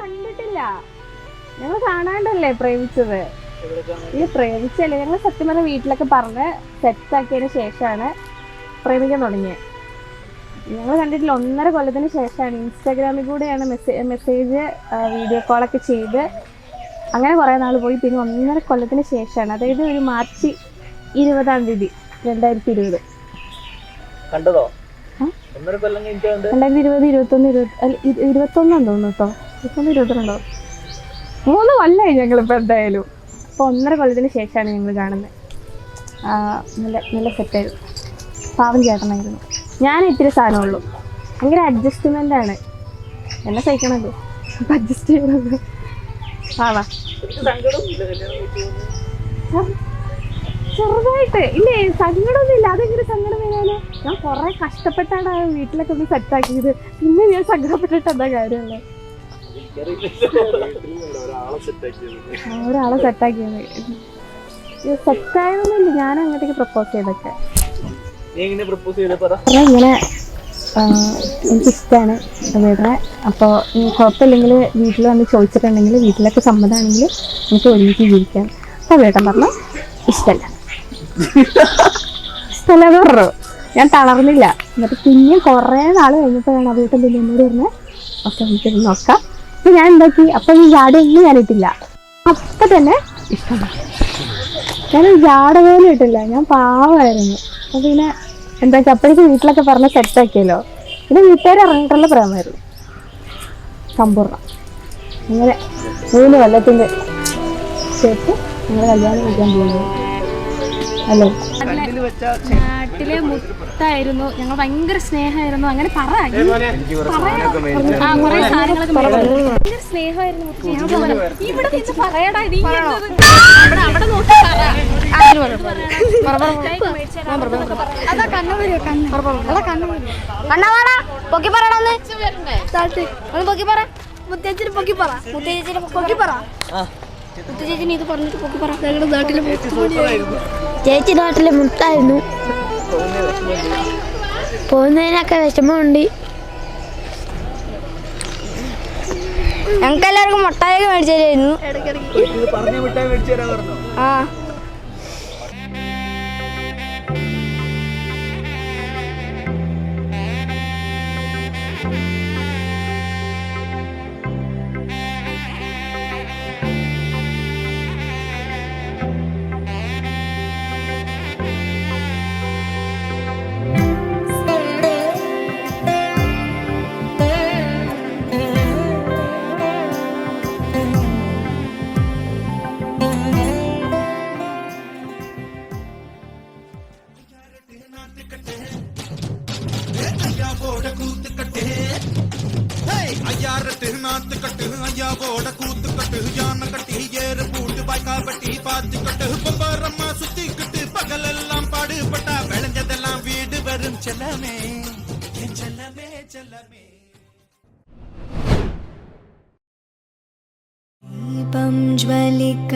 കണ്ടിട്ടില്ല. ഞങ്ങൾ കാണാണ്ടല്ലേ പ്രേമിച്ചത്. ഈ പ്രേമിച്ചല്ലേ ഞങ്ങൾ സത്യം പറഞ്ഞ വീട്ടിലൊക്കെ പറഞ്ഞ് സെറ്റാക്കിയതിന് ശേഷമാണ് പ്രേമിക്കാൻ തുടങ്ങിയത്. ഞങ്ങൾ കണ്ടിട്ടില്ല. 1.5 കൊല്ലത്തിന് ശേഷമാണ് ഇൻസ്റ്റാഗ്രാമിൽ കൂടെയാണ് മെസ്സേജ് വീഡിയോ കോളൊക്കെ ചെയ്ത് അങ്ങനെ കുറേ നാൾ പോയി. പിന്നെ 1.5 കൊല്ലത്തിന് ശേഷമാണ്, അതായത് ഒരു മാർച്ച് 20 2020 കണ്ടതോ? 2020 21 തോന്നുന്നു കേട്ടോ. 22 3 കൊല്ലമായി ഞങ്ങളിപ്പോൾ എന്തായാലും. അപ്പോൾ 1.5 കൊല്ലത്തിന് ശേഷമാണ് ഞങ്ങൾ കാണുന്നത്. നല്ല സെറ്റായിരുന്നു. പാവം ചേട്ടനായിരുന്നു. ഞാൻ ഇത്തിരി സാധനമുള്ളൂ. ഭയങ്കര അഡ്ജസ്റ്റ്മെൻ്റ് ആണ്. എന്നെ സഹിക്കണല്ലോ, അപ്പം അഡ്ജസ്റ്റ് ചെയ്യണത്. ആവാ ചെറുതായിട്ട് ഇല്ലേ, സങ്കടമൊന്നും ഇല്ല. അതെങ്ങനെ സങ്കടം വരാനോ? ഞാൻ കുറെ കഷ്ടപ്പെട്ടാണ് ആ വീട്ടിലൊക്കെ ഒന്ന് സെറ്റാക്കിയത്. പിന്നെ ഞാൻ സങ്കടപ്പെട്ടിട്ട് എന്താ കാര്യമല്ലേ? ഒരാളെ സെറ്റാക്കിയത് സെറ്റായതൊന്നുമില്ല. ഞാൻ അങ്ങോട്ടേക്ക് പ്രപ്പോസ് ചെയ്തൊക്കെ ഇങ്ങനെ എനിക്കിഷ്ടമാണ് വേറെ. അപ്പോൾ കുഴപ്പമില്ലെങ്കിൽ വീട്ടിൽ വന്ന് ചോദിച്ചിട്ടുണ്ടെങ്കിൽ വീട്ടിലൊക്കെ സമ്മതമാണെങ്കിൽ എനിക്ക് ഒരുമിച്ച് ജീവിക്കാം. അപ്പോൾ വേട്ടൻ പറഞ്ഞു ഇഷ്ടമല്ല എന്ന് പറഞ്ഞു. ഞാൻ തളർന്നില്ല. എന്നിട്ട് പിന്നെ കുറേ നാൾ കഴിഞ്ഞപ്പോഴാണ് ആ വീട്ടിൽ പിന്നെ എന്നോട് പറഞ്ഞത് ഓക്കെ നമുക്കിത് നോക്കാം. അപ്പം ഞാൻ എന്താക്കി, അപ്പം ഈ ജാട ഒന്നും ഞാനിട്ടില്ല. അപ്പം തന്നെ ഇഷ്ടമാണ്. ഞാനൊരു ജാട പോലും ഇട്ടില്ല. ഞാൻ പാവമായിരുന്നു. അപ്പം പിന്നെ എന്താക്കി അപ്പോഴേക്കും വീട്ടിലൊക്കെ പറഞ്ഞ് സെറ്റാക്കിയല്ലോ. പിന്നെ വീട്ടുകാർ ഇറങ്ങിയിട്ടുള്ള പ്രേമമായിരുന്നു സമ്പൂർണ്ണം. അങ്ങനെ 3 കൊല്ലത്തിൻ്റെ ശേഷം ഞങ്ങൾ കല്യാണം കഴിക്കാൻ പോകുന്നത്. ഹലോ, നാട്ടിലെ മുത്തായിരുന്നു. ഞങ്ങൾ ഭയങ്കര സ്നേഹമായിരുന്നു. അങ്ങനെ ഭയങ്കര സ്നേഹമായിരുന്നു. ഇവിടെ പറയടാ ചേച്ചി നാട്ടിലെ മുട്ടായിരുന്നു. പോകുന്നതിനൊക്കെ വിഷമമുണ്ട്. ഞങ്ങൾക്ക് എല്ലാവർക്കും മുട്ടായൊക്കെ മേടിച്ചു തരുമായിരുന്നു. ആ ദീപം ജ്വലിക്ക